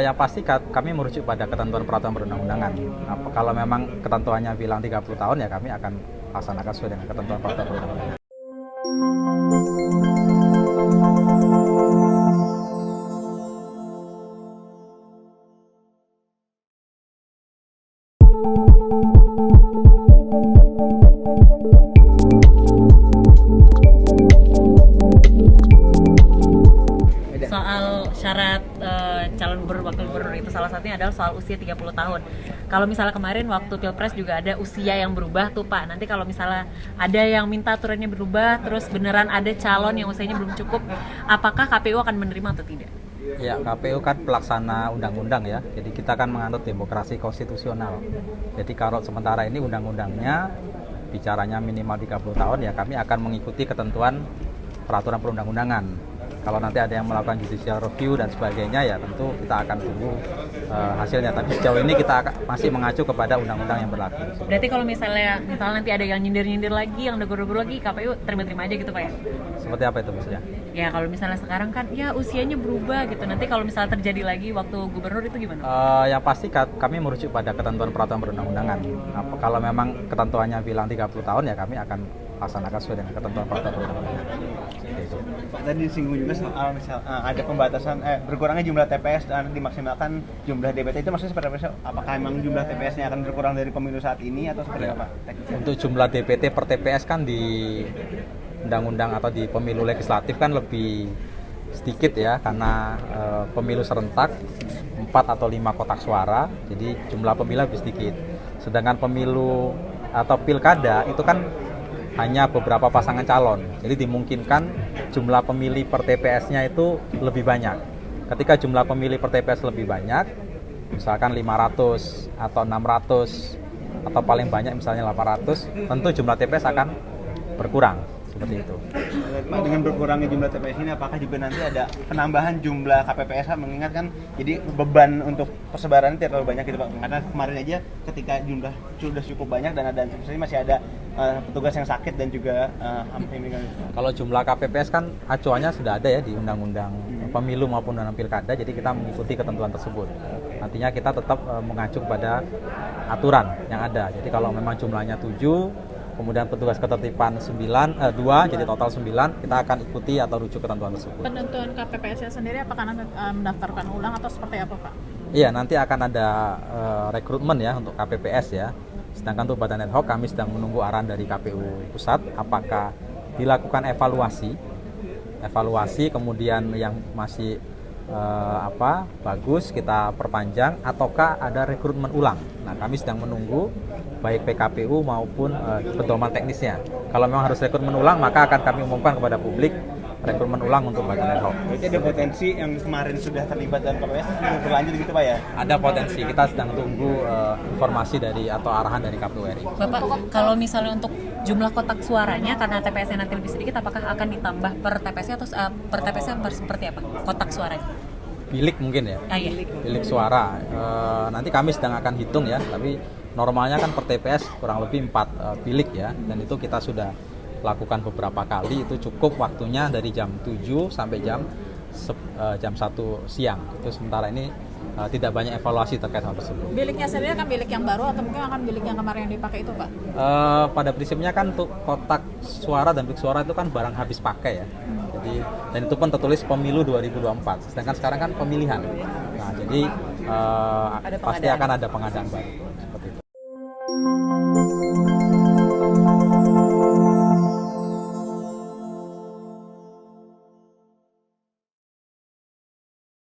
Yang pasti kami merujuk pada ketentuan peraturan perundang-undangan. Kalau memang ketentuannya bilang 30 tahun ya kami akan laksanakan sesuai dengan ketentuan peraturan perundang-undangan. Soal syarat calon gubernur wakil gubernur itu salah satunya adalah soal usia 30 tahun. Kalau misalnya kemarin waktu Pilpres juga ada usia yang berubah tuh Pak. Nanti kalau misalnya ada yang minta aturannya berubah, terus beneran ada calon yang usianya belum cukup, apakah KPU akan menerima atau tidak? Ya, KPU kan pelaksana undang-undang ya. Jadi kita kan menganut demokrasi konstitusional. Jadi kalau sementara ini undang-undangnya bicaranya minimal 30 tahun ya kami akan mengikuti ketentuan peraturan perundang-undangan. Kalau nanti ada yang melakukan judicial review dan sebagainya ya tentu kita akan tunggu hasilnya. Tapi sejauh ini kita masih mengacu kepada undang-undang yang berlaku. Berarti kalau misalnya nanti ada yang nyindir-nyindir lagi, yang negur-negur lagi, KPU terima-terima aja gitu Pak ya? Seperti apa itu maksudnya? Ya kalau misalnya sekarang kan ya usianya berubah gitu. Nanti kalau misalnya terjadi lagi waktu gubernur itu gimana? Yang pasti kami merujuk pada ketentuan peraturan perundang-undangan. Kalau memang ketentuannya bilang 30 tahun ya kami akan laksanakan sesuai dengan ketentuan peraturan perundang-undangan. Pak, tadi disinggung juga soal ada pembatasan berkurangnya jumlah TPS dan dimaksimalkan jumlah DPT, itu maksudnya seperti apa? Apakah memang jumlah TPS-nya akan berkurang dari pemilu saat ini atau seperti apa? Untuk jumlah DPT per TPS kan di undang-undang atau di pemilu legislatif kan lebih sedikit ya karena pemilu serentak 4 atau 5 kotak suara, jadi jumlah pemilih lebih sedikit. Sedangkan pemilu atau pilkada itu kan hanya beberapa pasangan calon, jadi dimungkinkan jumlah pemilih per TPS-nya itu lebih banyak. Ketika jumlah pemilih per TPS lebih banyak, misalkan 500 atau 600 atau paling banyak misalnya 800, tentu jumlah TPS akan berkurang. Seperti itu. Pak, dengan berkurangnya jumlah TPS ini apakah juga nanti ada penambahan jumlah KPPS mengingat kan jadi beban untuk persebaran tidak terlalu banyak gitu Pak, karena kemarin aja ketika jumlah sudah cukup banyak dan ada masih ada petugas yang sakit dan juga Kalau jumlah KPPS kan acuannya sudah ada ya di undang-undang pemilu maupun undang pilkada, jadi kita mengikuti ketentuan tersebut. Artinya kita tetap mengacu pada aturan yang ada. Jadi kalau memang jumlahnya 7, kemudian petugas ketertiban 2, jadi total 9, kita akan ikuti atau rujuk ketentuan tersebut. Penentuan KPPS-nya sendiri apakah nanti mendaftarkan ulang atau seperti apa Pak? Iya, nanti akan ada rekrutmen ya untuk KPPS ya. Sedangkan untuk badan ad hoc kami sedang menunggu arahan dari KPU pusat apakah dilakukan evaluasi kemudian yang masih bagus kita perpanjang ataukah ada rekrutmen ulang. Nah, kami sedang menunggu baik PKPU maupun pedoman teknisnya. Kalau memang harus rekrutmen ulang maka akan kami umumkan kepada publik rekrutmen ulang untuk badan ad hoc. Berarti ada potensi yang kemarin sudah terlibat dalam KPPS berlanjut gitu Pak ya? Ada potensi, kita sedang tunggu informasi dari atau arahan dari KPU RI. Bapak, kalau misalnya untuk jumlah kotak suaranya karena TPS-nya nanti lebih sedikit, apakah akan ditambah per TPS-nya atau per TPS-nya seperti apa? Kotak suaranya? Bilik mungkin ya? Iya. Bilik suara. Nanti kami sedang akan hitung ya, tapi normalnya kan per TPS kurang lebih 4 bilik ya, dan itu kita sudah lakukan beberapa kali, itu cukup waktunya dari jam 7 sampai jam 1 siang. Itu sementara ini tidak banyak evaluasi terkait hal tersebut. Biliknya sendiri kan bilik yang baru atau mungkin akan bilik yang kemarin yang dipakai itu Pak? Pada prinsipnya kan untuk kotak suara dan bilik suara itu kan barang habis pakai ya. Jadi dan itu pun tertulis pemilu 2024. Sedangkan sekarang kan pemilihan. Nah, jadi pasti akan ada pengadaan baru.